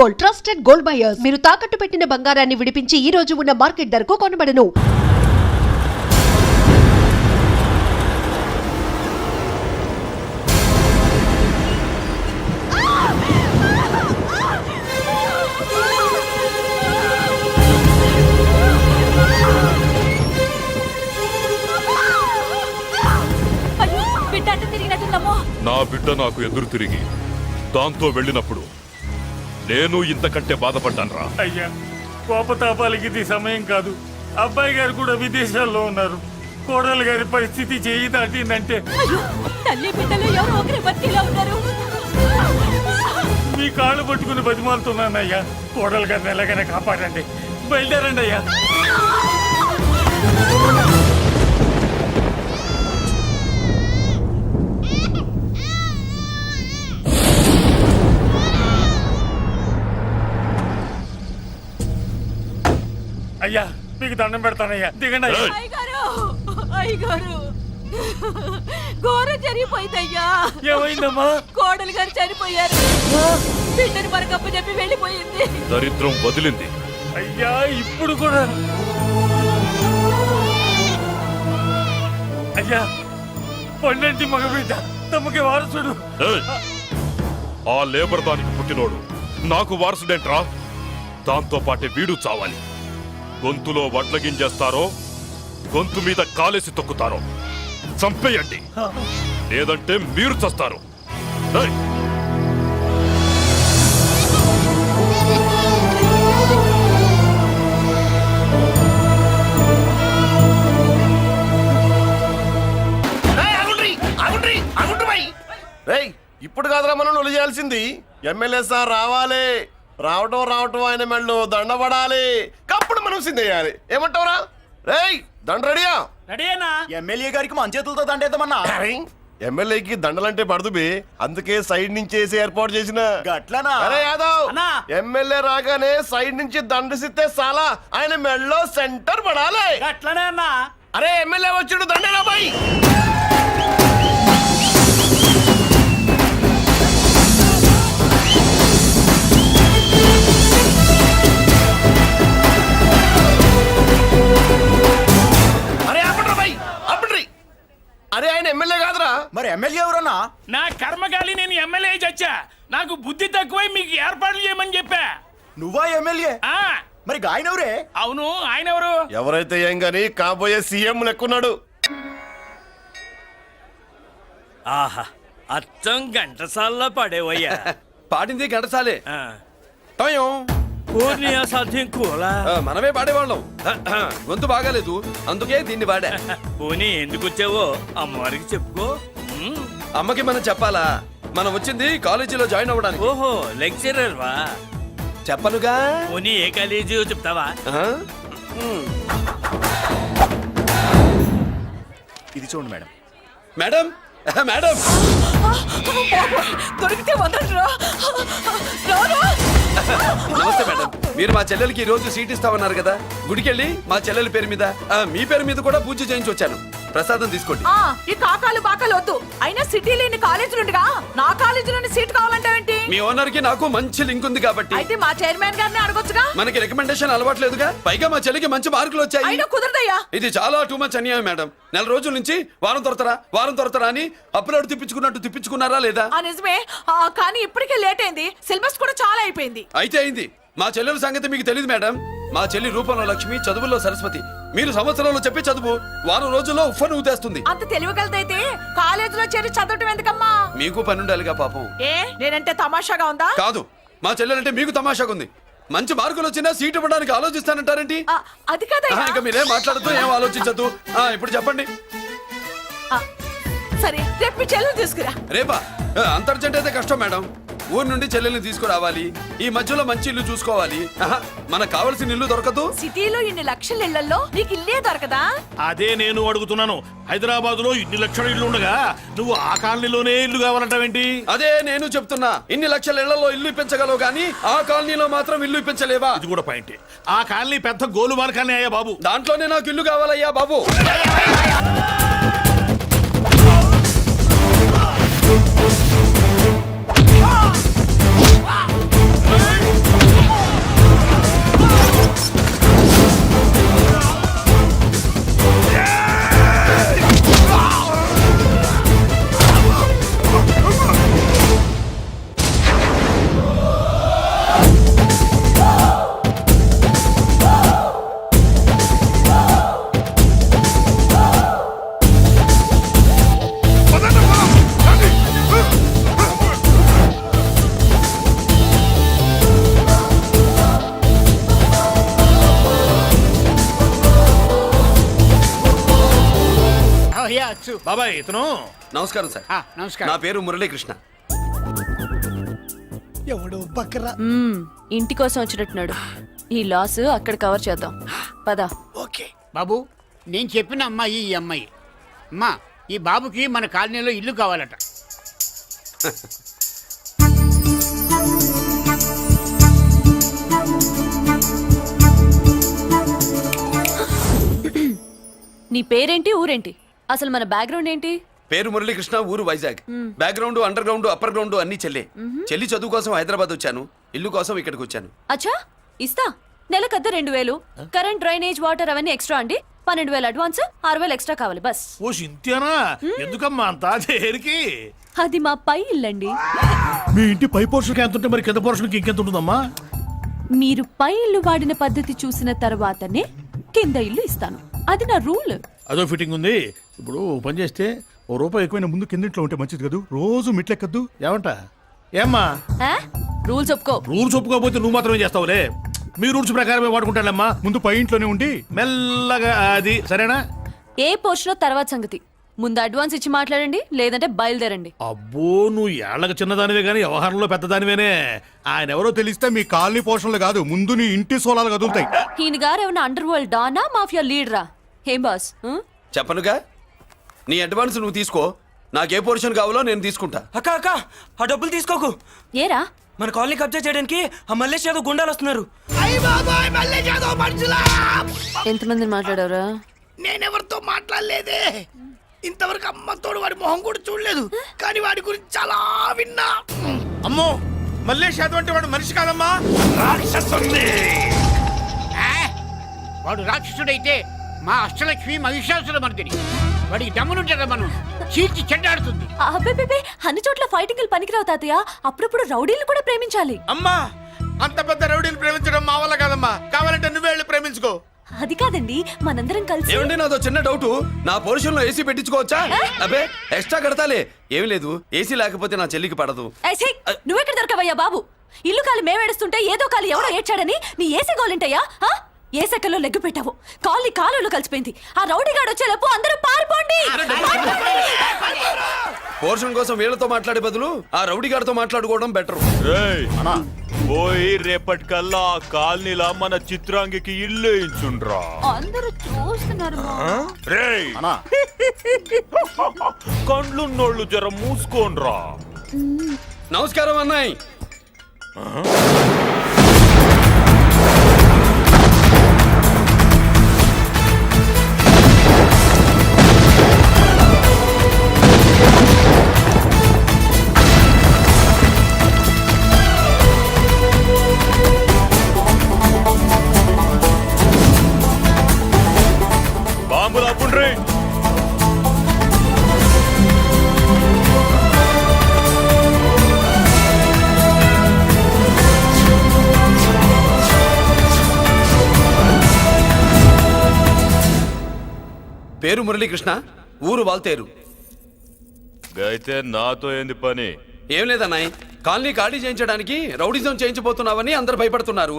Gold, trusted gold buyers. మీరు తాకట్టు పెట్టిన బంగారాన్ని విడిపించి ఈ రోజు ఉన్న మార్కెట్ ధరకు కొనబడను. నా బిడ్డ నాకు ఎదురు తిరిగి దాంతో వెళ్ళినప్పుడు నేను ఇంతకంటే బాధపడ్డానురా. అయ్యా, కోపతాపాలకి ఇది సమయం కాదు. అబ్బాయి గారు కూడా విదేశాల్లో ఉన్నారు. కోడలు గారి పరిస్థితి చేయి దాటిందంటే మీ కాళ్ళు పట్టుకుని బతిమాలుతున్నానయ్యా. కోడలు గారిని ఎలాగైనా కాపాడండి. బయలుదేరండి అయ్యా. అయ్యా, మీకు దండం పెడతానయ్యా, దిగండి అయ్యా. అయ్యగారు, ఘోరం జరిగిపోయిందయ్యా. ఏమైందమ్మా? కోడలు గారు చనిపోయారు. బిడ్డని మరకప్ప చెప్పి వెళ్ళిపోయింది. దరిద్రం వదిలింది. అయ్యా, ఇప్పుడు కూడా అయ్యా, పొన్నంటి మగబిడ్డ తమకి వారసుడు. ఆ లేబర్ దానికి పుట్టినోడు నాకు వారసుడేంట్రా? దాంతో పాటే వీడు చావాలి. గొంతులో వడ్ల గింజేస్తారో గొంతు మీద కాలేసి తొక్కుతారో చంపేయండి, లేదంటే మీరు చస్తారు. ఇప్పుడు కాదురా మనం ఒళ్ళు చేయాల్సింది. ఎమ్మెల్యే సార్ రావాలి. రావటం ఆయన మెళ్ళు దండపడాలి. కప్పుడు మనం సిందేయాలి. ఏమంటావురా? రేయ్, దండ రెడీయా? రెడీనా? ఎమ్మెల్యే గారికి మన చేతులతో దండేద్దామన్నా. ఎమ్మెల్యేకి దండలంటే పడుతుంది, అందుకే సైడ్ నుంచి వేసి ఏర్పాటు చేసిన. గట్లనా? అరే యాదవ్, ఎమ్మెల్యే రాగానే సైడ్ నుంచి దండసిస్తే చాలా ఆయన మెళ్ళో సెంటర్ పడాలి. అట్లనే అన్నా. అరే ఎమ్మెల్యే వచ్చాడు, దండేరా బాయ్. అరే ఆయన ఎమ్మెల్యే కాదురా. మరి ఎమ్మెల్యే ఎవరన్నా? నా కర్మగాలి, నేను ఎమ్మెల్యే చచ్చా. నాకు బుద్ధి తక్కువై మీకు ఏర్పాట్లు చేయమని చెప్పా. నువ్వా ఎమ్మెల్యే? మరి ఆయన ఎవరే? అవును, ఆయన ఎవరు? ఎవరైతే ఏం గాని కాబోయే సీఎం లెక్కున్నాడు. ఆహా, అచ్చం గంటసాల్లో పడేవయ్యా. పాడింది గంటసాలే. సాధ్యం కూలా మనమే పాడేవాళ్ళం. గొంతు బాగాలేదు, అందుకే దీన్ని పాడా. పోనీ ఎందుకు వచ్చావో అమ్మవారికి చెప్పుకో. అమ్మకి మనం చెప్పాలా? మనం వచ్చింది కాలేజీలో జాయిన్ అవ్వడానికి. ఓహో, లెక్చరర్ వా? చెప్పనుగా. పోనీ ఏ కాలేజీ చెప్తావా? ఇది చూడండి మేడం. మేడం మేడం దొరికితే వదలరా. నమస్తే మేడం. మీరు మా చెల్లెలకి ఈ రోజు సీట్ ఇస్తామన్నారు కదా, గుడికెళ్ళి మా చెల్లెల పేరు మీద మీ పేరు మీద కూడా పూజ చేయించి వచ్చాను. ప్రసాదం తీసుకోండి. ఈ కాకాలు బాకాలు వద్దు. అయినా సిటీ లేని కాలేజీలుండగా నా కాలేజీలోని సీట్ కావాలంటావేంటి? మీ ఓనర్ కి నాకు మంచి లింక్ ఉంది కాబట్టి. అయితే మా చైర్మన్ గారిని అడగొచ్చుగా. మనకి రికమెండేషన్ అలవాట్లేదుగా. పైగా మా చెల్లికి మంచి మార్కులు వచ్చాయి. అయినా కుదరదయ్యా. ఇది చాలా టూ మచ్ అన్యాయం మేడం. నెల రోజుల నుంచి వారం తొరతరా అని అప్లోడ్ తిప్పించుకున్నట్టు తిప్పించుకున్నారా లేదా? నిజమే, కానీ ఇప్పటికే లేట్ అయింది. సిలబస్ కూడా చాలా అయిపోయింది. అయితే అయింది. మా చెల్లెల సంగతి మీకు తెలియదు మేడం. మా చెల్లి రూపంలో లక్ష్మి, చదువుల్లో సరస్వతి. మీరు సంవత్సరంలో చెప్పి చదువు వారం రోజుల్లో ఉఫ్ఫను ఊతేస్తుంది. అంత తెలివిగలదైతే కాలేజీలో చేరి చదవటం ఎందుకమ్మా? మీకు పని ఉండాలిగా పాపం. నేనంటే తమాషాగా ఉందా? కాదు, మా చెల్లెలంటే మీకు తమాషాగా ఉంది. మంచి మార్కులు వచ్చినా సీట్ ఇవ్వడానికి ఆలోచిస్తానంటారేంటి? అది కదా. ఇంకా మీరేం మాట్లాడుతూ ఏం ఆలోచించద్దు. ఇప్పుడు చెప్పండి. సరే, రేపు మీ చెల్లెలు తీసుకురా. రేపా? అంత అర్జెంట్ అయితే కష్టం మేడం. ఊరు నుండి చెల్లెల్ని తీసుకురావాలి. ఈ మధ్యలో మంచి ఇల్లు చూసుకోవాలి. మనకు కావాల్సిన ఇల్లు దొరకదు. సిటీలో ఇన్ని లక్షల ఇళ్లలో నీకు ఇల్లే దొరకదా? అదే నేను అడుగుతున్నాను. హైదరాబాద్ లో ఇన్ని లక్షల ఇల్లు ఉండగా నువ్వు ఆ కాలనీలోనే ఇల్లు కావాలంటావేంటి? అదే నేను చెప్తున్నా. ఇన్ని లక్షల ఇళ్లలో ఇల్లు ఇప్పించగలవు గానీ ఆ కాలనీలో మాత్రం ఇల్లు ఇప్పించలేవా? ఇది కూడా పాయింట్. ఆ కాలనీ పెద్ద గోలుమార్ కాలనీ అయ్యా బాబు. దాంట్లోనే నాకు ఇల్లు కావాలయ్యా బాబు. రిలాక్స్ బాబాయ్ ఇతను నమస్కారం సార్. నా నమస్కారం పేరు మురళీకృష్ణ. ఎవడు బకరా ఇంటి కోసం వచ్చినట్టున్నాడు. ఈ లాస్ అక్కడ కవర్ చేద్దాం పద. ఓకే బాబు, నేను చెప్పిన అమ్మాయి ఈ అమ్మాయి. అమ్మా, ఈ బాబుకి మన కాలనీలో ఇల్లు కావాలట. నీ పేరేంటి, ఊరేంటి, అసలు మన బ్యాక్గ్రౌండ్ ఏంటి? పేరు మురళీకృష్ణ, ఊరు Vizag. Background, under ground, upper ground అన్ని చెల్లి. చెల్లి చదువు కోసం హైదరాబాద్ వచ్చాను, ఇల్లు కోసం ఇక్కడికి వచ్చాను. అచ్చా, ఇస్తా. నెలకద్ద 2000, కరెంట్, డ్రైనేజ్, వాటర్ అవన్నీ ఎక్స్ట్రా అండి. 12,000 అడ్వాన్స్, 6,000 ఎక్స్ట్రా కావాలి బస్. ఓ సింత్యానా, ఎందుకమ్మా అంత దేనికి? అది మా పై ఇల్లండి. మీ ఇంటి పై పోర్షన్కి ఎంత ఉంటే మరి కింద పోర్షన్కి ఇంకెంత ఉంటుందమ్మా? మీరు పై ఇల్లు వాడిన పద్ధతి చూసిన తర్వాతనే కింద ఇల్లు ఇస్తాను. అది నా రూల్. అదో ఫిట్టింగ్ ఉంది. ఇప్పుడు ఓ పని చేస్తే ఓ రూపాయి ఎక్కువైనా ముందు కిందింట్లో ఉంటే మంచిది కదూ. రోజు మిట్లెక్కద్దు ఏమంట? ఏమ్మా రూల్స్ ఒప్పుకో. రూల్స్ ఒప్పుకోకపోతే నువ్వు మాత్రమే చేస్తావులే. మీ రూల్స్ ప్రకారమే వాడుకుంటానమ్మా. ముందు పై ఇంట్లోనే ఉండి మెల్లగా అది సరేనా? ఏ పోర్షన్ తర్వాత సంగతి. ముందు అడ్వాన్స్ ఇచ్చి మాట్లాడండి, లేదంటే బయలుదేరండి. అబ్బో, నువ్వు ఏళ్ళకి చిన్నదానివే కానీ వ్యవహారంలో పెద్దదానివేనే. ఆయన ఎవరో తెలిస్తే మీ కాలనీ పోషణలు కాదు, ముందు నీ ఇంటి సోలాలు కదులుతాయి. ఈయన గారు ఏమన్నా అండర్ వరల్డ్ డానా, మాఫియా లీడరా? ఏం బాస్? చెప్పనుగా, నీ అడ్వాన్స్ నువ్వు తీసుకో. నాకు ఏ పోర్షన్ కావాలో నేను తీసుకుంటా. అక్క అక్క, ఆ డబ్బులు తీసుకోకు. ఏరా, మన కాలనీ కబ్జా చేయడానికి ఆ మల్లేష్ యాదవ్ గుండాలు వస్తున్నారు. ఎంతమందిని మాట్లాడారా? నేనెవరితో మాట్లాడలేదే. ఇంతవరకు అమ్మతోడు వాడి మొహం కూడా చూడలేదు, కానీ వాడి గురించి చాలా విన్నా. అమ్మో, మల్లేష్ యాదవ్ అంటే వాడు మనిషి కాదమ్మా, రాక్షసుని. వాడు రాక్షసుడైతే మా అష్టలక్ష్మి మహిషాసుల మర్దిని. వాడికి దమ్మునుంటారా మనం చీల్చి చెడ్డాడుతుంది. అబ్బే, అన్ని చోట్ల ఫైటింగ్ పనికిరావు తాతయ్య. అప్పుడప్పుడు రౌడీలు కూడా ప్రేమించాలి. అమ్మా, అంత పెద్ద రౌడీని ప్రేమించడం మా వల్ల కాదమ్మా. కావాలంటే నువ్వే వెళ్ళి ప్రేమించుకో. అది కాదండి, మనందరం కలిసి. ఏమండి, నాదో చిన్న డౌట్. నా పోర్షన్ లో ఏసీ పెట్టించుకోవచ్చా? అబ్బే, ఎక్స్ట్రా కడతాలే. ఏమి లేదు, ఏసీ లేకపోతే నా చెల్లికి పడదు. నువ్వెక్కడ దొరకవయ్యా బాబు? ఇల్లు కాలు మేమేడుస్తుంటే ఏదో కాలు ఎవడో ఏడ్చాడని నీ ఏసీ గోలింటయ్యా? ఏ సెకల్లో లెగ్గు పెట్టావు, కాలి కాలులో కలిసిపోయింది. ఆ రౌడీ గాడు వచ్చేలోపు అందరూ పారిపోండి. పోర్షన్ కోసం వీళ్ళతో మాట్లాడే బదులు ఆ రౌడీ గారితో మాట్లాడుకోవడం బెటర్. పోయి రేపటికల్లా ఆ కాలనీలా మన చిత్రాంగికి ఇల్లు ఇచ్చుండ్రా. అందరూ చూస్తున్నారు. రేయ్, కండ్లున్నోళ్ళు జర మూసుకోండ్రా. నమస్కారం అన్నాయ్. బాంబులు అప్పుండ్రీ. పేరు మురళీకృష్ణ, ఊరు వాల్తేరు. అయితే నాతో ఏంది పని? ఏం లేదన్నాయ్, కాలనీ ఖాళీ చేయించడానికి రౌడిజం చేయించబోతున్నావని అందరు భయపడుతున్నారు.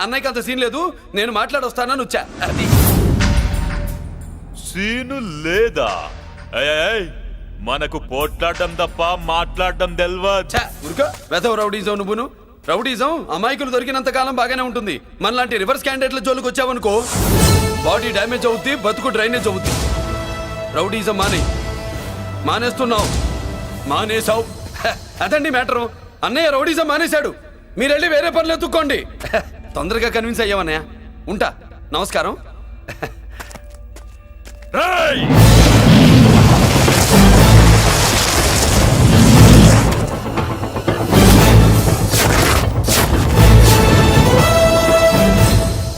అన్నయ్యకి అంత సీన్ లేదు, నేను మాట్లాడొస్తానని వచ్చా. అది సీను లేదా? మనకు పోట్లాడడం తప్ప మాట్లాడడం తెల్వా. వెధవ రౌడీజం. నువ్వును రౌడీజం అమాయకులు దొరికినంత కాలం బాగానే ఉంటుంది. మనలాంటి రివర్స్ క్యాండిడేట్ల జోలికి వచ్చావనుకో, బాడీ డ్యామేజ్ అవుద్ది, బతుకు డ్రైనేజ్ అవుద్ది. రౌడీజం మానేస్తున్నావు, మానేసావు. అదండి మ్యాటరు. అన్నయ్య రౌడీజం మానేశాడు, మీరెళ్ళి వేరే పనులు ఎత్తుక్కోండి. తొందరగా కన్విన్స్ అయ్యావన్నయ్య. ఉంటా, నమస్కారం.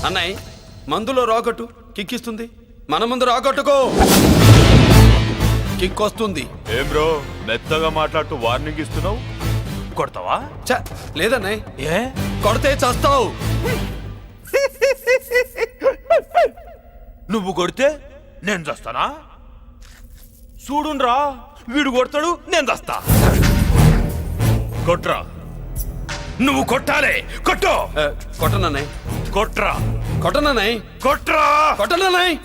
అన్నయ్య, మందులో రాకట్టు కిక్కిస్తుంది, మన ముందు రాకట్టుకో కిక్ వస్తుంది. ఏం బ్రో, మెత్తగా మాట్లాడుతూ వార్నింగ్ ఇస్తున్నావు? కొడతావా? లేదన్నయ్య, ఏ కొడితే చస్తావు. నువ్వు కొడితే నేను చస్తానా? చూడుండ్రా, వీడు కొడతాడు, నేను చస్తా. కొట్రా, నువ్వు కొట్టాలి. కొట్టు. కొట్టనన్నయ్య. కొట్రా. కొట్టనన్నయ్య. కొట్రా. కొట్టనన్నయ్య.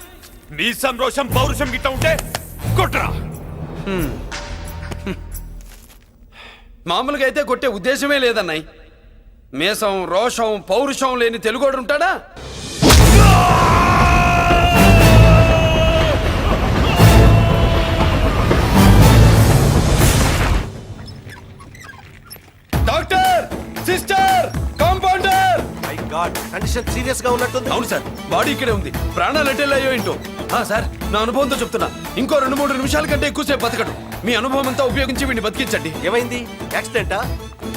నీ సంతోషం పౌరుషం గిట్ట ఉంటే కొట్రా. మామూలుగా అయితే కొట్టే ఉద్దేశమే లేదన్నాయ్. మేషం రోషం పౌరుషం లేని తెలుగోడు ఉంటాడా? Doctor, sister, compounder. My God, condition serious గా ఉన్నట్టుంది. అవును సార్, బాడీ ఇక్కడే ఉంది. ప్రాణాలు ఎట్టెళ్ళాయో ఏంటో. సార్, నా అనుభవంతో చెప్తున్నా, ఇంకో 2-3 నిమిషాల కంటే ఎక్కువసేపు బతకడు. మీ అనుభవం అంతా ఉపయోగించి వీడిని బతికించండి. ఏమైంది? యాక్సిడెంటా?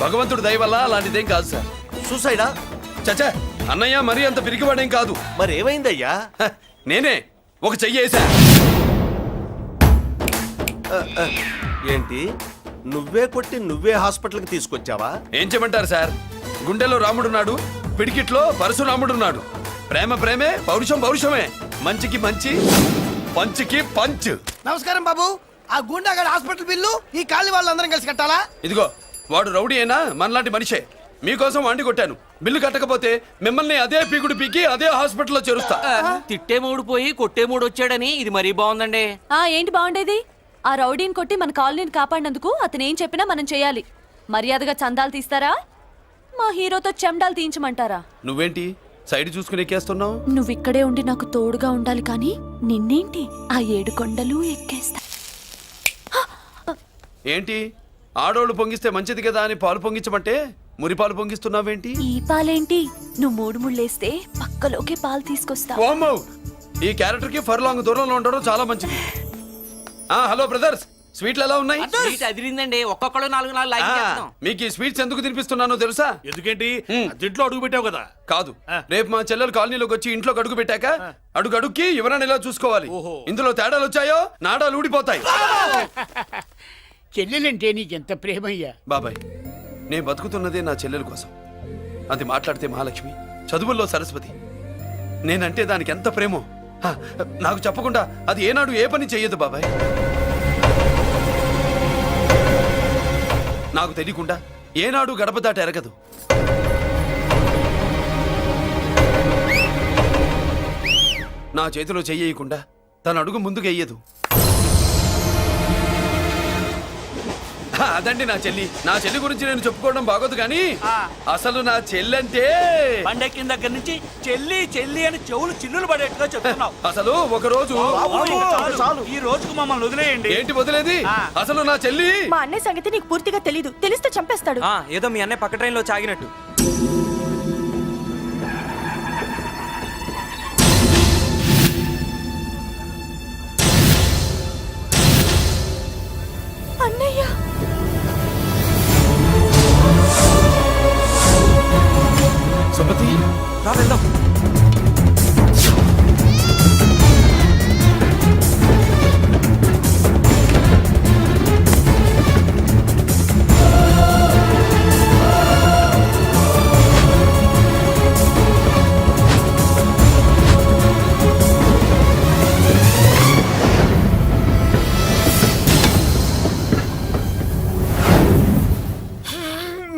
భగవంతుడు దయ వల్ల అలాంటిదేం కాదు సార్. సూసైడా? చచ్చా, అన్నయ్య మరీ అంత పిరికివాడేం కాదు. మరి ఏమైందయ్యా? నేనే ఒక చెయ్యేసా. ఏంటి, నువ్వే కొట్టి నువ్వే హాస్పిటల్కి తీసుకొచ్చావా? ఏం చేయమంటారు సార్, గుండెలో రాముడున్నాడు, పిడికిట్లో పరశురాముడున్నాడు. ప్రేమ ప్రేమే, పౌరుషం పౌరుషమే. మంచికి మంచి, పంచికి పంచ్. నమస్కారం బాబు. ఆ గుండాగడ్ హాస్పిటల్ బిల్లు ఈ కాలి వాళ్ళందరం కలిసి కట్టాలా? ఇదిగో, వాడు రౌడీ అయినా మనలాంటి మనిషే. మీకోసం వండి కొట్టాను. బిల్లు కట్టకపోతే మిమ్మల్ని అదే పీకుడు పీకి అదే హాస్పిటల్లో చేరుస్తా. తిట్టే మూడు పోయి కొట్టే మూడు వచ్చాడని ఇది మరీ బాగుందండి. ఏంటి బాగుండేది? ఆ రౌడీని కొట్టి మన కాలనీని కాపాడినందుకు అతను ఏం చెప్పినా మనం చేయాలి. మర్యాదగా చందాలు తీస్తారా, మా హీరోతో చెండాలు తీయించమంటారా? నువ్వేంటి సైడ్ చూసుకుని ఎక్కేస్తున్నావు? నువ్విక్కడే ఉండి నాకు తోడుగా ఉండాలి, కానీ నిన్నేంటి ఆ 7 కొండలు ఎక్కేస్తా. ఏంటి, ఆడోళ్ళు పొంగిస్తే మంచిది కదా అని పాలు పొంగించమంటే మురిపాలు పొంగిస్తున్నావేంటి? ఈ పాలేంటి? నువ్వు 3 ముళ్ళేస్తే పక్కలోకే పాలు తీసుకొస్తా. వామ్మో, ఈ క్యారెక్టర్ కి ఫర్ లాంగ్ దూరంలో ఉండడం చాలా మంచిది. హలో బ్రదర్స్, స్వీట్లు ఎలా ఉన్నాయి? సీట్ అదిరిందండి, ఒక్కొక్కడు 4 లైక్ చేస్తాం. మీకు ఈ స్వీట్స్ ఎందుకు తినిపిస్తున్నానో తెలుసా? ఎందుకేంటి? దీంట్లో అడుగు పెట్టావు కదా. కాదు, రేపు మా చెల్లెలు కాలనీలోకి వచ్చి ఇంట్లో అడుగు పెట్టాక అడుగుకి ఎవరైనా ఇలా చూసుకోవాలి. ఇందులో తేడాలు వచ్చాయో నాడాలు ఊడిపోతాయి. చెల్లెలంటే నీకెంత ప్రేమయ్యా. బాబాయ్, నేను బతుకుతున్నదే నా చెల్లెల కోసం. అది మాట్లాడితే మహాలక్ష్మి, చదువుల్లో సరస్వతి. నేనంటే దానికి ఎంత ప్రేమో నాకు చెప్పకుండా అది ఏనాడు ఏ పని చెయ్యదు బాబాయ్. నాకు తెలియకుండా ఏనాడు గడప దాట ఎరగదు. నా చేతిలో చెయ్యకుండా తన అడుగు ముందుకు వెయ్యదు. అదండి నా చెల్లి. నా చెల్లి గురించి నేను చెప్పుకోవడం బాగోదు కానీ అసలు నా చెల్లంటే పండెక్కిన దగ్గర నుంచి చెల్లి చెల్లి అని చెవులు చిల్లులు పడేట్టుగా చెప్తున్నావు. అసలు ఒక రోజు ఈ రోజుకు మమ్మల్ని వదిలేయండి. ఏంటి వదిలేది? అసలు నా చెల్లి. మా అన్నయ్య సంగతి నీకు పూర్తిగా తెలీదు. తెలిస్తే చంపేస్తాడు. ఏదో మీ అన్నయ్య పక్క ట్రైన్ లో చాగినట్టు. అన్నయ్య, సుమతి, రా వెళ్దాం.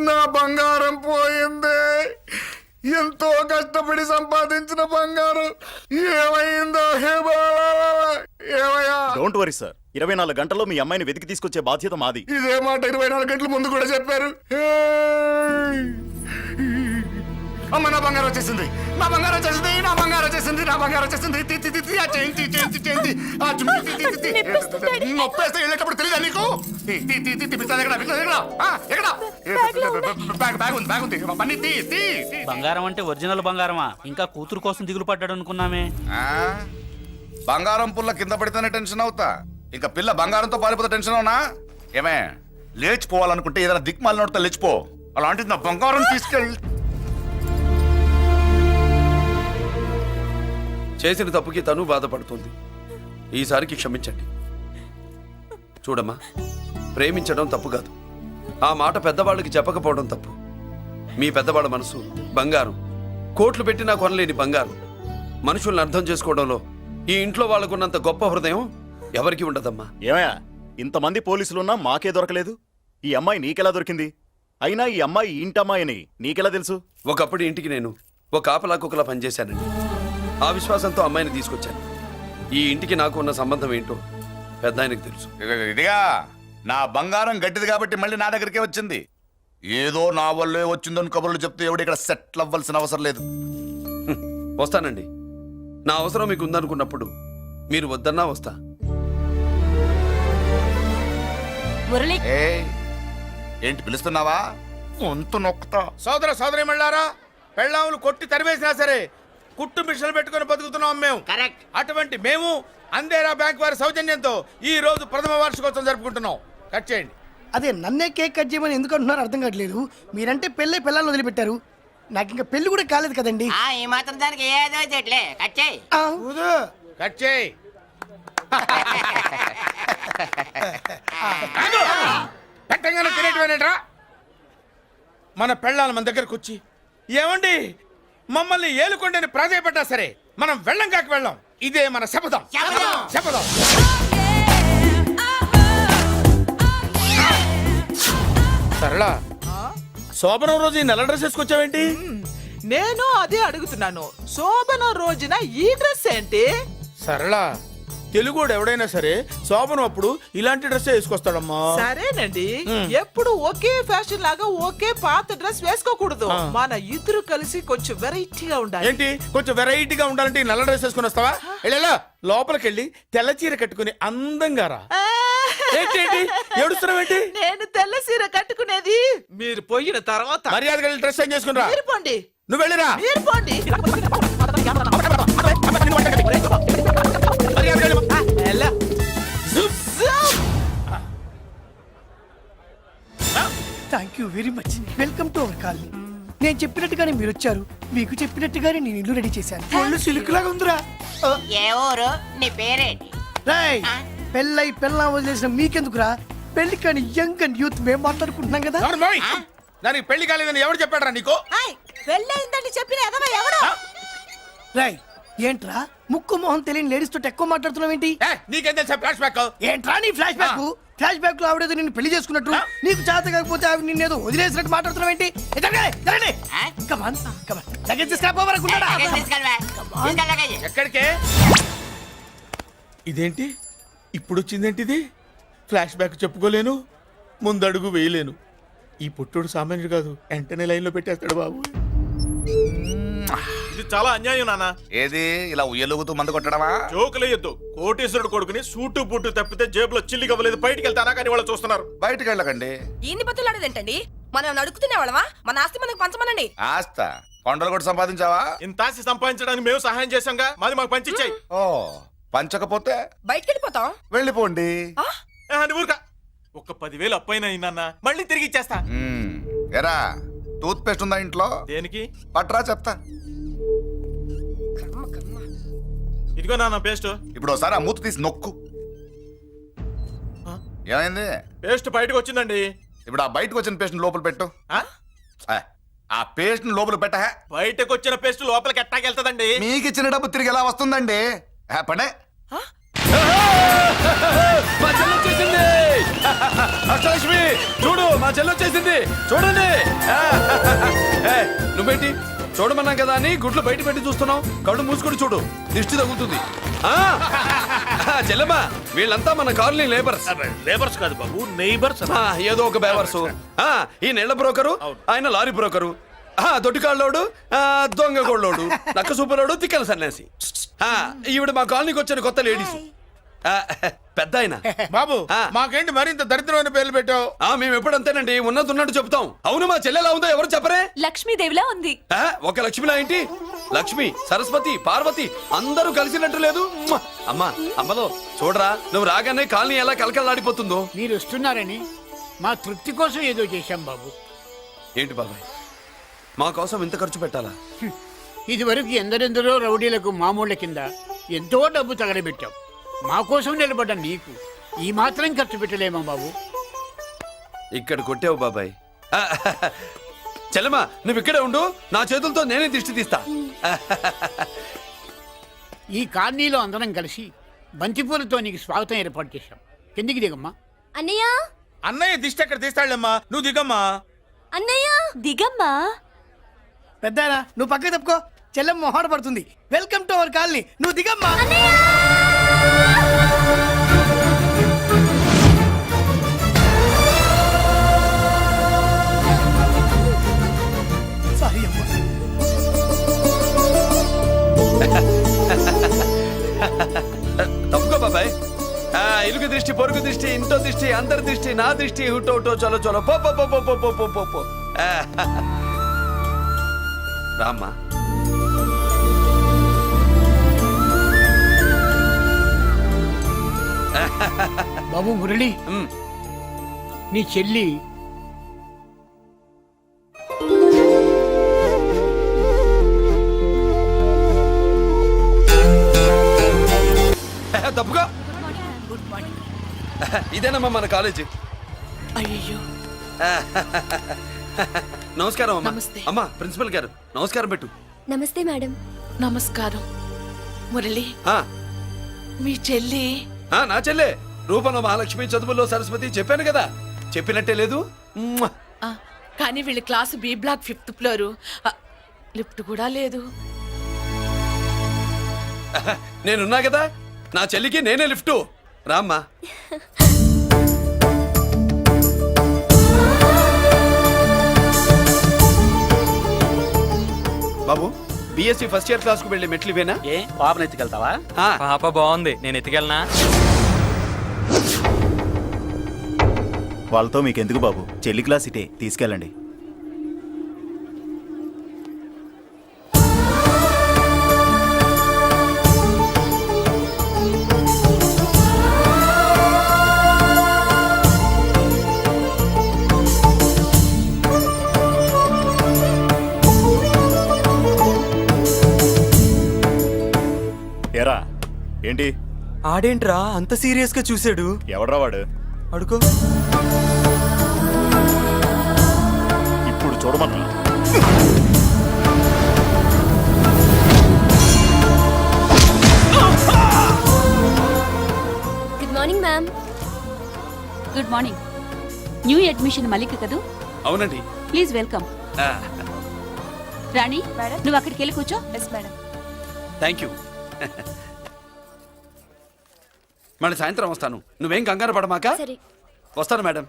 నా బంగారం పోయింది. ఎంతో కష్టపడి సంపాదించిన బంగారం ఏమైందో హే బాబా, ఏమయ్యా? డోంట్ వరీ సార్, 24 గంటల్లో మీ అమ్మాయిని వెతికి తీసుకొచ్చే బాధ్యత మాది. ఇదే మాట 24 గంటల ముందు కూడా చెప్పారు. అమ్మ, నా బంగారం వచ్చేసింది, నా బంగారం వచ్చేసింది, నా బంగారం వచ్చేసింది, నా బంగారం వచ్చేసింది. ఆ చేయించి చేయించి చేయించి ఆ చుమ్మి నొప్పేస్తే వెళ్ళేటప్పుడు తెలియదా నీకు? బ్యాగ్ ఉంది, బ్యాగ్ ఉంది. పని తీ. బంగారం అంటే ఒరిజినల్ బంగారమా? ఇంకా కూతురు కోసం దిగులు పడ్డాడు అనుకున్నామే. బంగారం పుల్ల కింద పడితేనే టెన్షన్ అవుతా, ఇంకా పిల్ల బంగారంతో పారిపోతే టెన్షన్ అవునా? ఏమే, లేచిపోవాలనుకుంటే ఏదైనా దిక్మాల నోడితే లేచిపో. అలాంటిది నా బంగారం తీసుకెళ్ళి. చేసిన తప్పుకి తను బాధపడుతుంది. ఈసారికి క్షమించండి. చూడమ్మా, ప్రేమించడం తప్పు కాదు. ఆ మాట పెద్దవాళ్ళకి చెప్పకపోవడం తప్పు. మీ పెద్దవాళ్ళ మనసు బంగారం, కోట్లు పెట్టినా కొనలేని బంగారం. మనుషుల్ని అర్థం చేసుకోవడంలో ఈ ఇంట్లో వాళ్ళకున్నంత గొప్ప హృదయం ఎవరికి ఉండదమ్మా. ఏమయ్యా, ఇంతమంది పోలీసులున్నా మాకే దొరకలేదు. ఈ అమ్మాయి నీకెలా దొరికింది? అయినా ఈ అమ్మాయి ఇంటమ్మాయి అని నీకెలా తెలుసు? ఒకప్పుడు ఇంటికి నేను ఒక ఆపలా కుక్కలా పనిచేశానండి. ఆ విశ్వాసంతో అమ్మాయిని తీసుకొచ్చాను. ఈ ఇంటికి నాకు ఉన్న సంబంధం ఏంటో పెద్ద ఆయనకు తెలుసు. ఇదిగా నా బంగారం గట్టిది కాబట్టి మళ్ళీ నా దగ్గరికే వచ్చింది. ఏదో నా వల్లే వచ్చిందని కబుర్లు చెప్తే ఎవడు ఇక్కడ సెటిల్ అవ్వాల్సిన అవసరం లేదు. వస్తానండి. నా అవసరం మీకు ఉందనుకున్నప్పుడు మీరు వద్దన్నా వస్తా. మురళి ఏయ్, ఏంటి పిలుస్తున్నావా? వంతు నొక్కుతా. సోదర సోదరి మళ్ళారా, పెళ్ళాములు కొట్టి తరివేసినా సరే కుట్టు మిషన్లు పెట్టుకుని బతుకుతున్నాం మేము. కరెక్ట్. అటువంటి మేము అందేరా బ్యాంక్ వారి సౌజన్యంతో ఈ రోజు ప్రథమ వార్షికోత్సవం జరుపుకుంటున్నాం. కట్ చేయండి. అదే నన్నే కేక్ కట్ చేయమని ఎందుకు అంటున్నారో అర్థం కావట్లేదు. మీరంటే పిల్లల్ని వదిలిపెట్టారు, నాకు ఇంకా పెళ్లి కూడా కాలేదు కదండి. ఈ మాత్రం దానికి ఏదో చెట్లే కచ్చాయి కట్ చేయి. పెట్టంగానే తినేటివేనేట్రా? మన పెళ్ళాలు మన దగ్గరకు వచ్చి ఏమండి మమ్మల్ని ఏలుకొండని ప్రాధాయపడ్డా సరే మనం వెళ్ళం కాక వెళ్ళం. ఇదే మన శపథం. శపథం. సరళ, శోభనం రోజు ఈ నల్ల డ్రెస్ వేసుకొచ్చావేంటి? నేను అదే అడుగుతున్నాను. శోభన రోజున ఈ డ్రెస్ ఏంటి? సరళ, తెలుగుడు ఎవడైనా సరే శోభనం అప్పుడు ఇలాంటి డ్రెస్ వేసుకొస్తాడమ్మా. సరేనండి, ఎప్పుడు ఒకే ఫ్యాషన్ లాగా ఒకే పాత డ్రెస్ వేసుకోకూడదు. మన ఇద్దరు కలిసి కొంచెం వెరైటీగా ఉండాలి. ఏంటి కొంచెం వెరైటీగా ఉండాలంటే ఈ నల్ల డ్రెస్ వేసుకుని వస్తావా? వెళ్ళా లోపలికి వెళ్ళి తెల్ల చీర కట్టుకుని అందంగా రా. ఏంటి ఏడుస్తున్నావేంటి? నేను తెల్ల సీర కట్టుకునేది మీరు పోయిన తర్వాత. మర్యాదగా వెళ్ళి డ్రెస్ చేంజ్ చేసుకుని రా. మీరు పోండి. నువ్వు వెళ్ళిరా. మీరు పోండి. మర్యాదగా వెళ్ళి. ఎలా? Thank you very much. Welcome to our colony. నేను చెప్పినట్టుగానే మీరు వచ్చారు, మీకు చెప్పినట్టుగానే నేను ఇల్లు రెడీ చేశాను. ఒళ్ళు సిల్క్ లాగా ఉందిరా. ఏ ఊరు? నీ పేరేంటి? రాయ్, పెళ్ళై పెళ్ళా వదిలేసిన మీకెందుకురా? పెళ్లి కాని యంగ్ అండ్ యూత్ మేము మాట్లాడుకుంటున్నాం కదా. దానికి పెళ్లి కాలేదని ఎవరు చెప్పాడరా నీకు? పెళ్ళయిందని చెప్పిన ఎదవ ఎవరు? రాయ్, ఏంట్రా ముక్కు మొహం తెలియని లేడీస్ తోటి ఎక్కువ మాట్లాడుతున్నావు ఏంటి? నీకేం తెలుసా ఫ్లాష్ బ్యాక్? ఏంట్రా నీ ఫ్లాష్ బ్యాక్? ఫ్లాష్ బ్యాక్ లో ఆవిడేదో నిన్ను పెళ్లి చేసుకున్నట్టు, నీకు చేత కాకపోతే ఆవిడ నిన్నేదో వదిలేసినట్టు మాట్లాడుతున్నావు ఏంటి? ఎక్కడికే? ఇదేంటి ఇప్పుడు వచ్చిందేంటి? ఇది ఫ్లాష్ బ్యాక్ చెప్పుకోలేను, ముందడుగు వేయలేను. ఈ పుట్టుడు సామాన్యుడు కాదు, వెంటనే లైన్ లో పెట్టేస్తాడు బాబు. ఇది చాలా అన్యాయం నాన్న. ఏది ఇలా ఉయ్యలుగుతూ మందు కొట్టడమా? జోకులేయొద్దు. కోటేశ్వరుడు కొడుకుని సూటు బూటు తప్పితే జేబులో చిల్లి కవ్వలేదు, బయటికి వెళ్తానా కానీ వాళ్ళు చూస్తున్నారు. బయటికి వెళ్ళకండి. ఇన్ని బతులాడేదేంటండి? మనం నడుకుతున్న వాళ్ళమా? మన ఆస్తి మనకు పంచమనండి. ఆస్త కొండలు కూడా సంపాదించావా? ఇంత ఆస్తి సంపాదించడానికి మేము సహాయం చేశాంగా, మాది మాకు పంచిచ్చాయి. ఓ, పంచకపోతే బయటికి వెళ్ళిపోతాం. వెళ్ళిపోండి. ఊరుక. ఒక 10,000 అప్పైనా నాన్న, మళ్ళీ తిరిగి ఇచ్చేస్తా. ఎరా, టూత్ పేస్ట్ ఉందా ఇంట్లో? దేనికి? పట్రా చెప్తా. ఇదిగో నాన్న పేస్ట్. ఇప్పుడు ఒకసారి ఆ మూత తీసి నొక్కు. ఏమైంది? పేస్ట్ బయటకు వచ్చిందండి. ఇప్పుడు ఆ బయటకు వచ్చిన పేస్ట్ లోపల పెట్టు. ఆ పేస్ట్ లోపల పెట్ట. బయటకు వచ్చిన పేస్ట్ లోపలికి ఎట్టాకెళ్తదండి? మీకు ఇచ్చిన డబ్బు తిరిగి ఎలా వస్తుందండి? పడే. మా చెల్లి వచ్చేసింది. అష్టలక్ష్మి చూడు, మా చెల్లి వచ్చేసింది. చూడండి. నువ్వేంటి చూడమన్నాం కదా అని గుడ్లు బయట పెట్టి చూస్తున్నావు? కళ్ళు మూసుకొని చూడు, దిష్టి తగులుతుంది. చెల్లెమ్మా, వీళ్ళంతా మన కాలనీ లేబర్స్. లేబర్స్ కాదు బాబు, నైబర్స్. ఏదో ఒక బేవర్స్. ఈ నెళ్ల బ్రోకరు, ఆయన లారీ బ్రోకరు, దొడ్డికాళ్ళోడు, దొంగ గోళ్ళోడు, నక్క సూపరోడు, తిక్కల సన్యాసి. ఈవిడ మా కాలనీకి వచ్చిన కొత్త లేడీస్. పెద్ద ఆయన. బాబు, మాకేంటి మరింత దరిద్రమైన పేర్లు పెట్టావు? మేము ఎప్పుడంతేనండి, ఉన్నది ఉన్నట్టు చెప్తాం. అవును, మా చెల్లెలా ఉందో ఎవరు చెప్పరే? లక్ష్మీదేవిలా ఉంది. ఒక లక్ష్మిలా ఏంటి? లక్ష్మి, సరస్వతి, పార్వతి అందరూ కలిసినట్టు లేదు. అమ్మా, అమ్మలో చూడరా, నువ్వు రాగానే కాలనీ ఎలా కలకలాడిపోతుందో. మీరు వస్తున్నారని మా తృప్తి కోసం ఏదో చేశాం బాబు. ఏంటి బాబాయ్, మా కోసం ఇంత ఖర్చు పెట్టాలా? ఇదివరకు ఎందరెందరో రౌడీలకు మామూళ్ళ కింద ఎంతో డబ్బు తగలబెట్టాం. మా కోసం నిలబడ్డ నీకు ఈ మాత్రం ఖర్చు పెట్టలేమా బాబు? ఇక్కడ కొట్టావు బాబాయ్. చెల్లెమ్మా, నువ్వు ఇక్కడే ఉండు, నా చేతులతో నేనే దిష్టి తీస్తా. ఈ కాలనీలో అందరం కలిసి బంతిపూలతో నీకు స్వాగతం ఏర్పాటు చేశాం. కిందికి దిగమ్మా. అన్నయ్య, అన్నయ్య దిష్టి ఎక్కడ తీస్తాడమ్మా, నువ్వు దిగమ్మా. అన్నయ్య దిగమ్మా. పెద్దాయనా, నువ్వు పక్కకి తప్పుకో, చెల్లెమ్మ మొహాట పడుతుంది. వెల్కమ్ టు అవర్ కాలనీ, నువ్వు దిగమ్మా. దృష్టి పొరుగు దృష్టి ఇంటో దృష్టి అందరి దృష్టి నా దృష్టి హుటో హుటో చలో చలో పో పో పో పో పో పో పో పో పో రామ్మా. బాబు మురళి నీ చెల్లి తప్పుగా ఇదేనమ్మా మన కాలేజీ. అయ్యో నమస్కారం అమ్మా. నమస్తే. అమ్మా ప్రిన్సిపల్ గారు నమస్కారం పెట్టు. నమస్తే మేడం. నమస్కారం. మురళి ఆ, మీ చెల్లి నా చెల్లె రూపంలో మహాలక్ష్మి, చదువుల్లో సరస్వతి చెప్పాను కదా, చెప్పినట్టే లేదు. మ్మ్. కానీ వీళ్ళ class B block 5th floor lift కూడా లేదు. నేనున్నా కదా, నా చెల్లికి నేనే లిఫ్ట్. రామ్మా. బాబు బిఎస్సి ఫస్ట్ ఇయర్ క్లాస్ కు వెళ్ళి మెట్లు ఇవేనా? ఏ పాపను ఎత్తుకెళ్తావా? పాప బాగుంది, నేను ఎత్తుకెళ్ళనా? వాళ్ళతో మీకెందుకు బాబు, చెల్లి క్లాస్ ఇటే తీసుకెళ్ళండి. ఎరా ఏంటి ఆడేంట్రా అంత సీరియస్ గా చూసాడు? ఎవడ్రా వాడు? అడుకో. ఇప్పుడు చూడమన్నా. Good morning ma'am. Good morning. New admission Malik కదూ? అవునండి. Please welcome. ఆ, రాణి నువ్వు అక్కడికి వెళ్ళి కూర్చో. Yes madam. Thank you. మళ్ళీ సాయంత్రం వస్తాను, నువ్వేం కంగారు పడమాక. సరే. వస్తాను మేడం.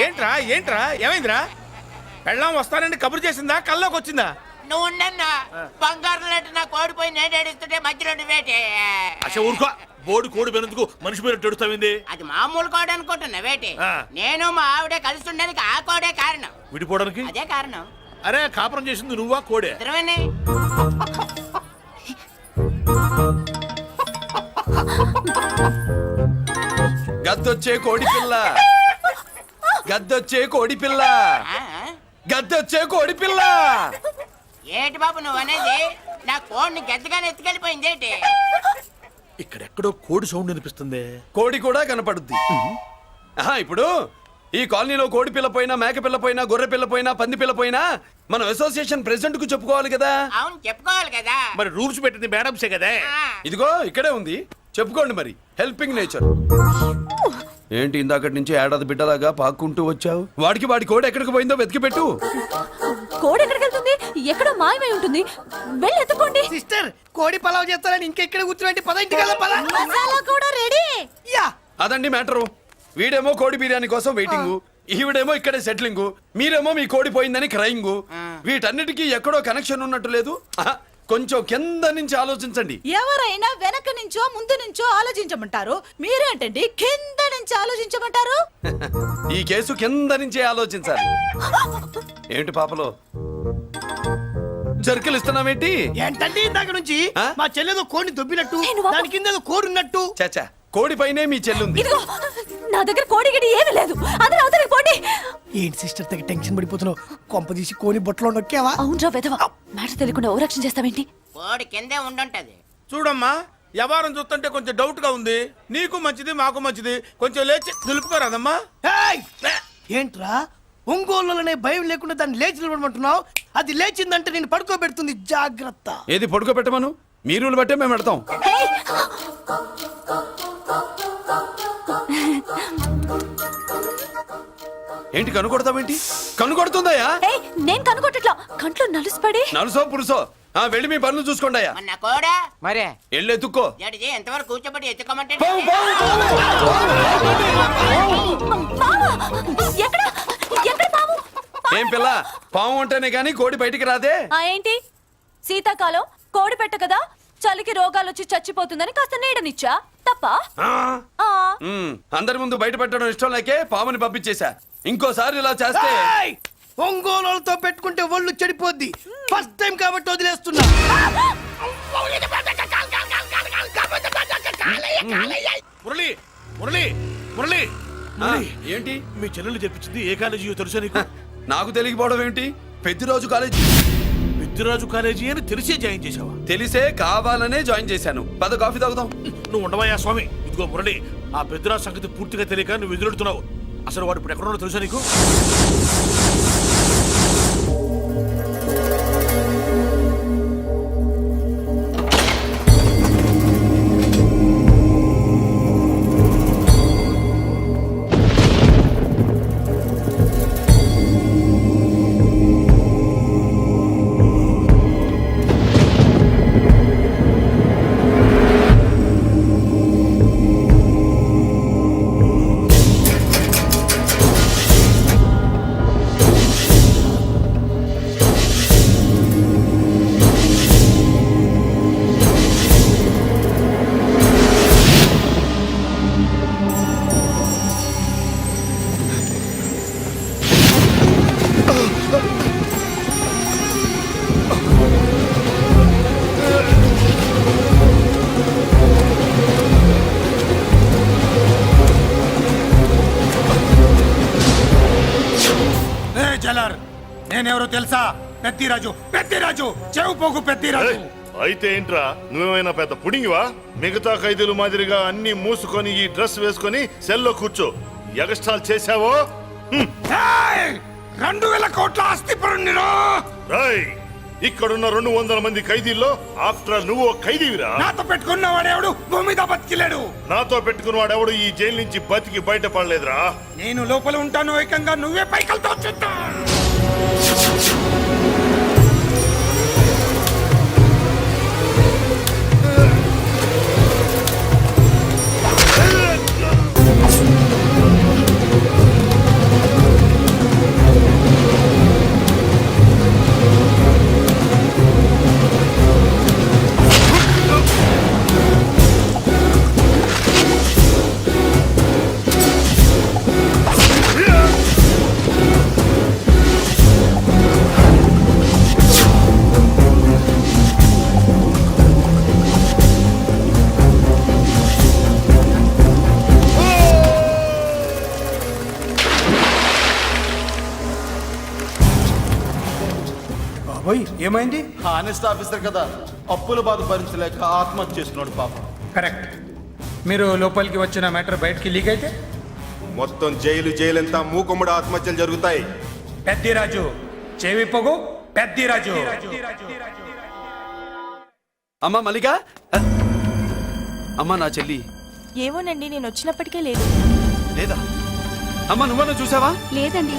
ఏంట్రా ఏంట్రా ఏమైందిరా? పెళ్ళాం వస్తానండి కబురు చేసిందా, కల్లోకి వచ్చిందా? నువ్వు ఉండన్నా బంగారం లాంటి నా కోడిపోయి నేను ఏడుస్తుంటే మధ్యలో నువ్వేటే. ఊరుకో, బోర్డు కోడి పెనందుకు మనిషి పేరు తెడుస్తావింది. అది మామూలు కోడి అనుకుంటున్నా వేటి. నేను మా ఆవిడే కలిసి ఉండడానికి ఆ కోడే కారణం. విడిపోవడానికి అదే కారణం. అరే కాపురం చేసింది నువ్వా కోడే? ఇద్దరమేనే. గద్దొచ్చే కోడి పిల్ల, గద్దొచ్చే కోడి పిల్ల, గద్దొచ్చే కోడి పిల్ల. ఏటి బాబు నువ్వు అనేది? నా కోడిని గద్దగానే ఎత్తుకెళ్ళిపోయింది ఏంటి? ఇక్కడెక్కడో కోడి సౌండ్ అనిపిస్తుంది. కోడి కూడా కనపడుద్ది. ఇప్పుడు ఈ కాలనీలో కోడి పిల్ల పోయినా, మేక పిల్ల పోయినా, గొర్రె పిల్ల పోయినా, పంది పిల్ల పోయినా మనం అసోసియేషన్ ప్రెసిడెంట్ కు చెప్పుకోవాలి కదా. అవును చెప్పుకోవాలి కదా. మరి రూల్స్ పెట్టింది మేడంసే కదా. ఇదిగో ఇక్కడే ఉంది, చెప్పుకోండి మరి. Helping nature. ఏంటి ఇందాకటి నుంచి ఏడాది బిడ్డలాగా పాక్కుంటూ వచ్చావు? వాడికి వాడి కోడి ఎక్కడికి పోయిందో వెతికి పెట్టు. కోడి ఎక్కడికి వెళ్తుంది? ఎక్కడో మాయమై ఉంటుంది. వెళ్ళి ఎత్తుకోండి. సిస్టర్ కోడి పలావ్ చేస్తారని ఇంకెక్కడ కూర్చుంటే పద ఇంటికి వెళ్దాం పద. మసాలా కూడా రెడీ. యా అదండి మ్యాటరు. వీడేమో కోడి బిర్యానీ కోసం వెయిటింగ్, ఈవిడేమో ఇక్కడే సెటిలింగ్, మీరేమో మీ కోడి పోయిందని క్రయింగ్. వీటన్నిటికీ ఎక్కడో కనెక్షన్ ఉన్నట్టు లేదు. కొంచెం కింద నుంచి ఆలోచించండి. ఎవరైనా వెనక నుంచో ముందు నుంచో ఆలోచించమంటారు, మీరేంటండి కింద నుంచి ఆలోచించమంటారు? ఈ కేసు కింద నుంచే ఆలోచించాలి. ఏంటి పాపలో జర్కలు ఇస్తున్నావేంటి? ఏంటండి ఇందాక నుంచి మా చెల్లెదో కోడిని దొబ్బినట్టు, దాని కింద ఏదో కోడి ఉన్నట్టు. చాచా, కోడి పైనే మీ చెల్లుంది. ఇదిగో నా దగ్గర కోడి గిడి ఏమీ లేదు. అందరూ అవతలికి పోండి. ఏంటి సిస్టర్ తెగ టెన్షన్ పడిపోతున్నావు? కొంప తీసి కోని బొట్టలో నొక్కావా? అవునరా వెధవ, మ్యాటర్ తెలియకుండా ఓ రక్షణ చేస్తావేంటి? కోడి కిందే ఉండుంటది. చూడమ్మా, వ్యవహారం చూస్తుంటే కొంచెం డౌట్ గా ఉంది. నీకు మంచిది మాకు మంచిది, కొంచెం లేచి నిలుపుకోరాదమ్మా. ఏయ్! ఏంట్రా ఒంగోలులోనే భయం లేకుండా దాన్ని లేచి నిలబడమంటున్నావు? అది లేచిందంటే నేను పడుకోబెడుతుంది, జాగ్రత్త. ఏది పడుకోబెట్టమను, మీ రూల్ బట్టే మేము పెడతాం. ఏంటి కనుకొడతావేంటి? కనుకొడుతుందయ్యా? ఏయ్, నేను కనుగొట్టట్లా, కంట్లో నలుసుపడి. నలుసో పురుసో వెళ్ళి మీ పనులు చూసుకోండి అయ్యా. మన కోడా మరే వెళ్ళి ఎత్తుక్కో. జడ్జి ఎంతవరకు కూర్చోబెట్టి ఎత్తుకోమంటే పాము! ఎక్కడ ఎక్కడ పాము? ఏం పిల్ల, పాము అంటేనే గాని కోడి బయటికి రాదే. ఏంటి శీతాకాలం కోడి పెట్ట కదా, చలికి రోగాలు వచ్చి చచ్చిపోతుందని కాస్త నీడనిచ్చా, తప్ప? అందరి ముందు బయట పెట్టడం ఇష్టం లేకే పాముని పంపించేశా. ఇంకోసారి ఇలా చేస్తే ఒంగోలులతో పెట్టుకుంటే ఒళ్ళు చెడిపోద్ది. ఫస్ట్ టైం కాబట్టి వదిలేస్తున్నా. మురళి మురళి మురళి ఏంటి మీ చెల్లెలు చెప్పించింది ఏ కాలేజీ తెలుసా నీకు? నాకు తెలియకపోవడం ఏంటి? పెద్దిరాజు కాలేజీ. పెద్దిరాజు కాలేజీ అని తెలిసే జాయిన్ చేసావా? తెలిసే కావాలనే జాయిన్ చేశాను. పద కాఫీ తాగుదాం. నువ్వు ఉండవయ్యా స్వామి. ఇదిగో మురళి, ఆ పెద్దిరాజు సంగతి పూర్తిగా తెలియక నువ్వు ఎదురెడుతున్నావు. అసలు వాడు ఇప్పుడు ఎక్కడున్నాడో తెలుసా నీకు? నేనెవరో తెలుసా? పెద్దిరాజు, పెద్దిరాజు, చెవు పోగు పెద్దిరాజు. అయితే ఏంట్రా, నువ్వేమైనా పెద్ద పుడింగివా? మిగతా ఖైదీలు మాదిరిగా అన్ని మూసుకొని ఈ డ్రెస్ వేసుకొని సెల్లో కూర్చో. ఎగస్ట్రాల్ చేశావో 2000 కోట్ల ఆస్తి పరుణ్ణిరో. ఇక్కడున్న 200 మంది ఖైదీల్లో ఆఫ్టర్ ఆల్ నువ్వు ఖైదీవిరా. నాతో పెట్టుకున్న వాడెవడు భూమి మీద బతికిలేడు. నాతో పెట్టుకున్న వాడెవడు ఈ జైలు నుంచి బతికి బయటపడలేదురా. నేను లోపల ఉంటాను, ఏకంగా నువ్వే పైకలతో చూద్దా. ఏమైంది? హానెస్ట్ ఆఫీసర్ కదా, అప్పుల బాధ భరించలేక ఆత్మహత్య చేసుకున్నాడు పాపం. కరెక్ట్. మీరు లోపలికి వచ్చిన మ్యాటర్ బయటికి లీక్ అయితే మొత్తం జైలు అంతా మూకుమ్మడి ఆత్మహత్యలు జరుగుతాయి. పెద్దిరాజు చెవి పొగు, పెద్దిరాజు. అమ్మా మల్లిక, అమ్మా నా చెల్లి. ఏమోనండి, నేను వచ్చినప్పటికే లేదు. లేదా అమ్మా, నువ్వన్నా చూసావా? లేదండి.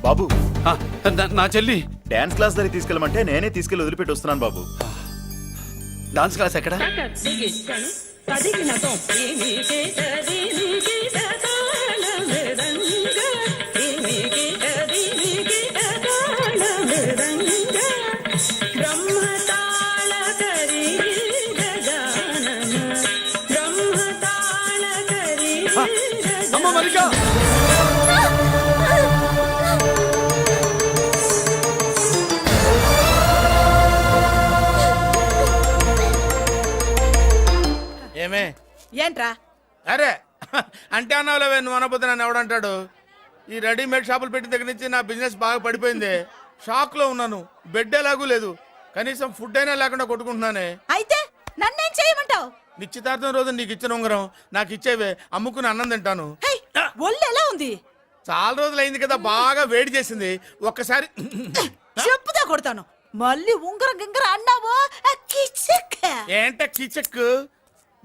బాబు, నా చెల్లి డాన్స్ క్లాస్ దగ్గర తీసుకెళ్ళమంటే నేనే తీసుకెళ్ళి వదిలిపెట్టి వస్తున్నాను బాబు. డాన్స్ క్లాస్ ఎక్కడ? అమ్మ మల్లిక, ఏమే ఏంట్రా? అరే అంటే అన్నావులేవే, నువ్వు అనబోతే నన్ను ఎవడంటాడు? ఈ రెడీమేడ్ షాపులు పెట్టిన దగ్గర నుంచి నా బిజినెస్ బాగా పడిపోయింది. షాక్ లో ఉన్నాను. బెడ్ ఎలాగూ లేదు. కనీసం ఫుడ్ అయినా లేకుండా కొట్టుకుంటున్నానే. అయితే నన్నేం చేయమంటావు? నిశ్చితార్థం రోజు నీకు ఇచ్చిన ఉంగరం నాకు ఇచ్చేవే, అమ్ముకుని అన్నం తింటాను. ఒళ్ళు ఎలా ఉంది? చాలా రోజులు అయింది కదా, బాగా వేడి చేసింది. ఒక్కసారి చెప్పుదా కొడతాను. మళ్ళీ ఉంగరం గింగర అన్నావో ఏంట కిచక్?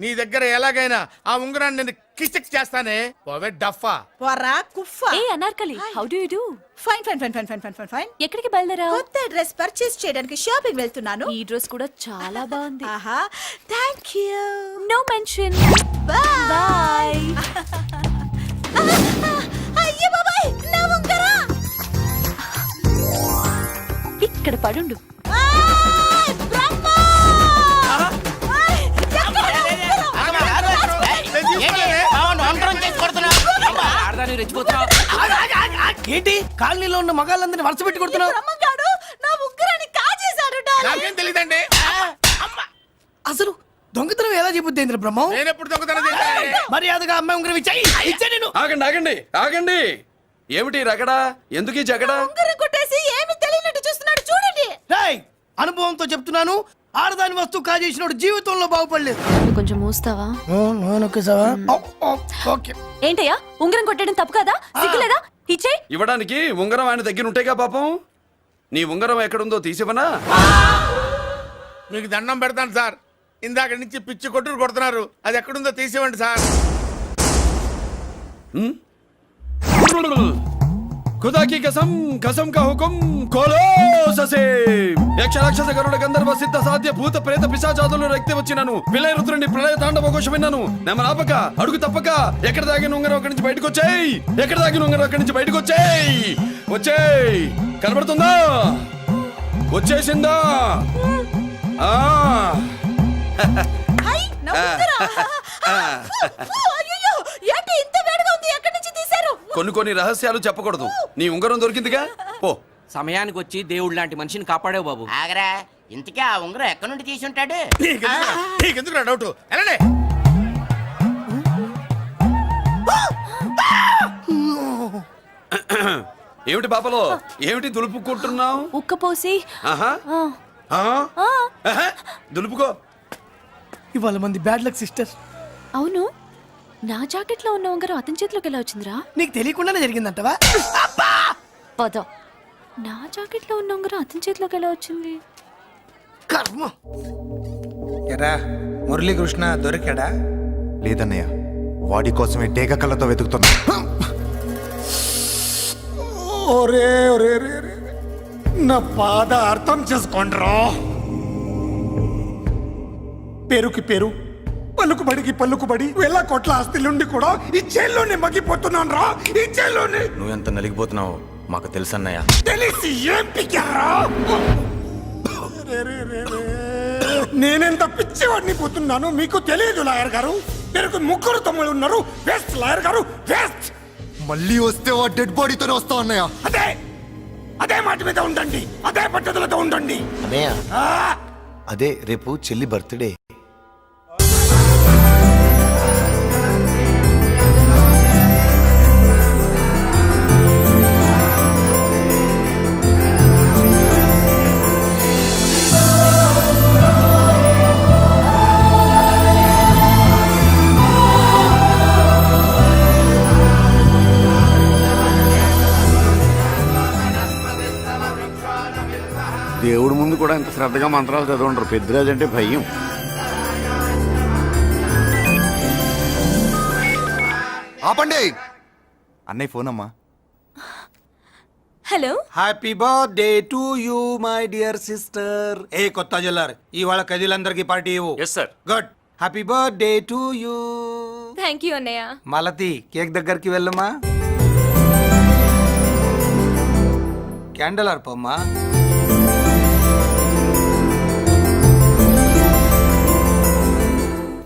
నీ దగ్గర ఎలాగైనా ఆ ఉంగరాన్ని నేను కిచక్ చేస్తానే. పోవే డఫా. పోరా కుఫా. ఏ Anarkali, how do you do? Fine fine fine fine fine fine fine fine. ఎక్కడికి బయలుదేరావు? కొత్త డ్రెస్ పర్చేస్ చేయడానికి షాపింగ్ వెళ్తున్నాను. ఈ డ్రెస్ కూడా చాలా బాగుంది. ఆహా, థాంక్యూ. No mention. బై. అయ్యో బాబాయ్, నా ఉంగరం ఇక్కడ పడుండు. ఏంటి కాలనీలో ఉన్న మగాళ్ళందరినీ వరుస పెట్టి కొడుతున్నావు? నా ఉంగరాన్ని కాజేశాడు. నాకేం తెలియదండి. అసలు దొంగతనం ఎలా చెబుద్ది బ్రహ్మం? నేను ఎప్పుడు దొంగతనం చేశాను? మర్యాదగా అమ్మాయి ఉంగరం ఇచ్చాయి. నేను ఆగండి ఆగండి ఆగండి. ఏమిటి రగడా? ఎందుకు ఈ జగడా? ఉంగరం కొట్టేసి ఏమి తెలియనట్టు చూస్తున్నాడు చూడండి. రేయ్, అనుభవంతో చెప్తున్నాను, ఆడదాని వస్తువు కాజేసినోడు జీవితంలో బాగుపడలేదు. కొంచెం మూస్తావా? ఓకే. ఏంటయ్యా, ఉంగరం కొట్టడం తప్పు కదా? సిగ్గులేదా? ఇచ్చే. ఇవ్వడానికి ఉంగరం ఆయన దగ్గర ఉంటేగా పాపం. నీ ఉంగరం ఎక్కడుందో తీసివనా? మీకు దండం పెడతాను సార్. ఇందాక నుంచి పిచ్చి కొట్టుడు కొడుతున్నారు. అది ఎక్కడుందో తీసివ్వండి సార్. खुदा की कसम कसम का हुकुम खोलो ससे యక్ష రాక్షస గరుడ గంధర్వ సిద్ధ సాధ్య భూత ప్రేత పిశాచాదులను రక్తి వచ్చినాను. విలయ రుద్రుని ప్రళయ తాండవ ఘోష విన్నాను. నెమరాపక అడుగు తప్పక ఎక్కడ దాగిన ఉంగరం అక్కడి నుంచి బయటకు వచ్చేయ్. ఎక్కడ దాగిన ఉంగరం అక్కడి నుంచి బయటకు వచ్చేయ్. వచ్చేయ్. కనబడుతుందా? వచ్చేసిందా? ఆ కొన్ని కొన్ని రహస్యాలు చెప్పకూడదు. నీ ఉంగరం దొరికిందిగా, పో. సమయానికి వచ్చి దేవుడు లాంటి మనిషిని కాపాడావు బాబు. ఆగరా, ఇంతకీ ఆ ఉంగరం ఎక్కడి నుండి తీసి ఉంటాడు? నీకెందుకు డౌట్? వెళ్ళండి. ఏమిటి పాపలో, ఏమిటి దులుపుకుంటున్నావు? ఉక్కపోసి. దులుపుకో. ఇవాళ మంది బ్యాడ్ లక్ సిస్టర్. అవును, నా జాకెట్ లో ఉన్న ఉంగరం అతని చేతిలోకి ఎలా వచ్చిందిరా? నీకు తెలియకుండానే జరిగిందంటవా? పద. నా జాకెట్ లో ఉన్న ఉంగరం అతని చేతిలోకి ఎలా వచ్చింది? కర్మ. ఎరా మురళీకృష్ణ దొరికాడా? లేదన్నయ్య, వాడి కోసమే డేగ కళ్ళతో వెతుకుతున్నా. ఒరే ఒరే రే, నా బాధ అర్థం చేసుకోండిరా. పేరుకి పేరు, పలుకుబడికి పలుకుబడి, వేల కోట్ల ఆస్తిలుండి కూడా ఈ జైల్లోనే మగ్గిపోతున్నాను రా. ఈ జైల్లోనే. నువ్వెంత నలిగిపోతున్నావు మాకు తెలుసన్నయ్య. తెలిసి ఏం పిక్కారా? నేనెంత పిచ్చివాడిని పోతున్నాను మీకు తెలియదు లాయర్ గారు. పేరుకు ముగ్గురు తమ్ముళ్ళు ఉన్నారు. వేస్ట్ లాయర్ గారు, వేస్ట్. మళ్ళీ వస్తే ఆ డెడ్ బాడీతోనే వస్తా అన్నయ్య. అదే మాట మీద ఉండండి, అదే పద్ధతులతో ఉండండి. అదే రేపు చెల్లి బర్త్డే. దేవుడి ముందు కూడా ఇంత శ్రద్ధగా మంత్రాలు చదవంటారు. పెద్దరాజు అంటే భయం. ఆపండి. అన్నయ్య ఫోన్ అమ్మా. Hello. Happy birthday to you my dear sister. ఏ కొత్త జిల్లార్, ఇవాళ కదిలందరికీ పార్టీ ఇవ్వు. Yes sir. Good. Happy birthday to you. Thank you అన్నయ్య. మలతి కేక్ దగ్గరికి వెళ్ళమ్మా. క్యాండల్ అర్పమ్మా.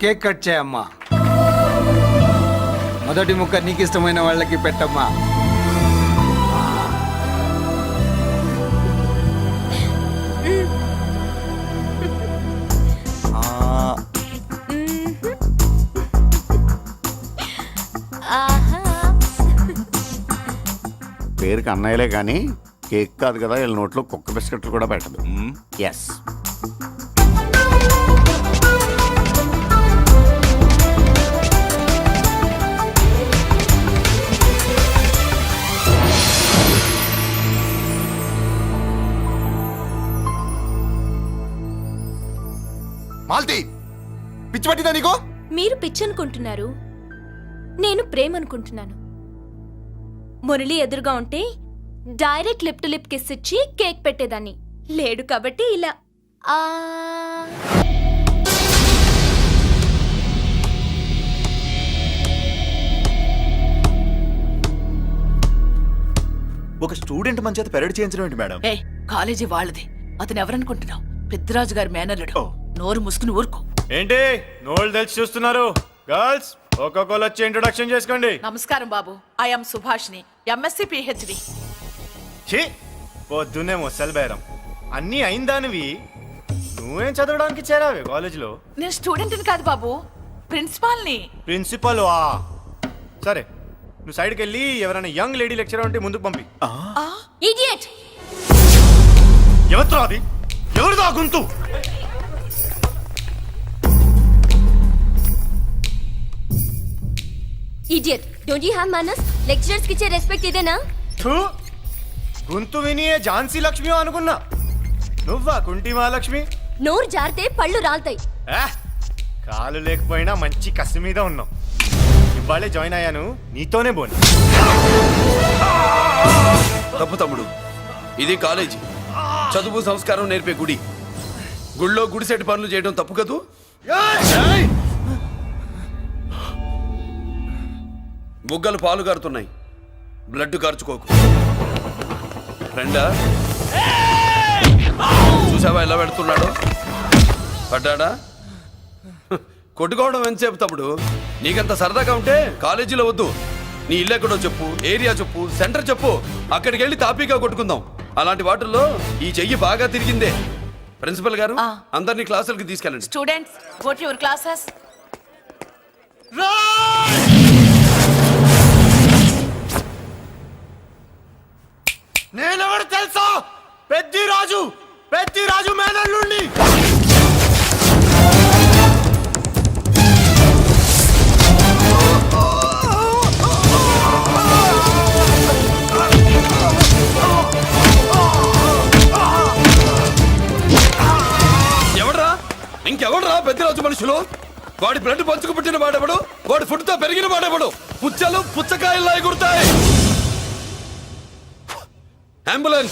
కేక్ కట్ చేయమ్మా. మొదటి ముక్క నీకు ఇష్టమైన వాళ్ళకి పెట్టమ్మా. పేరుకి అన్నయ్యలే కానీ కేక్ కాదు కదా వీళ్ళ నోట్లో కుక్క బిస్కెట్లు కూడా పెట్టదు. ఎస్. మాల్తి పిచ్చి పట్టిందా నీకు? మీరు పిచ్చి అనుకుంటున్నారు, నేను ప్రేమ అనుకుంటున్నాను. మురళి ఎదురుగా ఉంటే direct lip to lip kiss ఇచ్చి కేక్ పెట్టేదాన్ని. లేడు కాబట్టి ఇలా ఒక స్టూడెంట్ మన చేత పెరడ్ చేయించడం ఏంటి మేడం? కాలేజీ వాళ్ళది, అతను ఎవరనుకుంటున్నావు? పెద్దరాజు గారి మేనల్లుడు. నోరు ముసుకుని ఊరుకో. ఏంటి నోళ్ళు తెలిసి చూస్తున్నారు? గర్ల్స్ ఒక్కొక్కరు వచ్చి ఇంట్రొడక్షన్ చేసుకోండి. నమస్కారం బాబు, ఐఎమ్ సుభాష్ని, ఎంఎస్సి పిహెచ్డి. ఛీ, పొద్దున్నే ముసలి బేరం అన్నీ అయిందానివి నువ్వేం చదవడానికి చేరావే కాలేజీలో? నేను స్టూడెంట్ని కాదు బాబు, ప్రిన్సిపాల్ని. ప్రిన్సిపల్ వా? సరే, నువ్వు సైడ్కి వెళ్ళి ఎవరైనా యంగ్ లేడీ లెక్చరర్ ఉంటే ముందుకు పంపి. ఇడియట్! ఎవరితో అది? ఎవరిదో ఆ గొంతు? ఇడియట్! డోంట్ యు హావ్ మనస్? లెక్చరర్స్ కి ఇచ్చే రెస్పెక్ట్ ఇదేనా? గొంతు విని ఝాన్సీ లక్ష్మి అనుకున్నా. నువ్వా కుంటి మహాలక్ష్మి? నోరు జారితే పళ్ళు రాల్తాయి. కాలు లేకపోయినా మంచి కసి మీద ఉన్నావు. ఇవాళే జాయిన్ అయ్యాను, నీతోనే బోని. తప్పు తమ్ముడు, ఇది కాలేజీ, చదువు సంస్కారం నేర్పే గుడి. గుళ్ళో గుడిసెట్టి పనులు చేయడం తప్పు కదూ? బుగ్గలు పాలు కారుతున్నాయి, బ్లడ్ కార్చుకోకు. ఫ్రెండా, చూసావా ఎలా పెడుతున్నాడు? పడ్డాడా? కొట్టుకోవడం ఎంతసేపు తమ్ముడు? నీకంత సరదాగా ఉంటే కాలేజీలో వద్దు. నీ ఇల్లు ఎక్కడో చెప్పు, ఏరియా చెప్పు, సెంటర్ చెప్పు, అక్కడికి వెళ్ళి తాపీగా కొట్టుకుందాం. అలాంటి వాటిల్లో ఈ చెయ్యి బాగా తిరిగిందే. ప్రిన్సిపల్ గారు, అందరినీ క్లాసులకి తీసుకెళ్ళండి. Students, go to your classes. నేనెవరు తెలుసా? పెద్దిరాజు, పెద్దిరాజు మేనల్లుండి. ఎవడ్రా? ఇంకెవడ్రా పెద్దిరాజు మనుషులు? వాడి బ్లడ్ పంచుకు పుట్టిన వాడెవడు? వాడి ఫుడ్ తో పెరిగిన వాడెవడు? పుచ్చలు పుచ్చకాయల్లా ఎగురుతాయి. అంబులెన్స్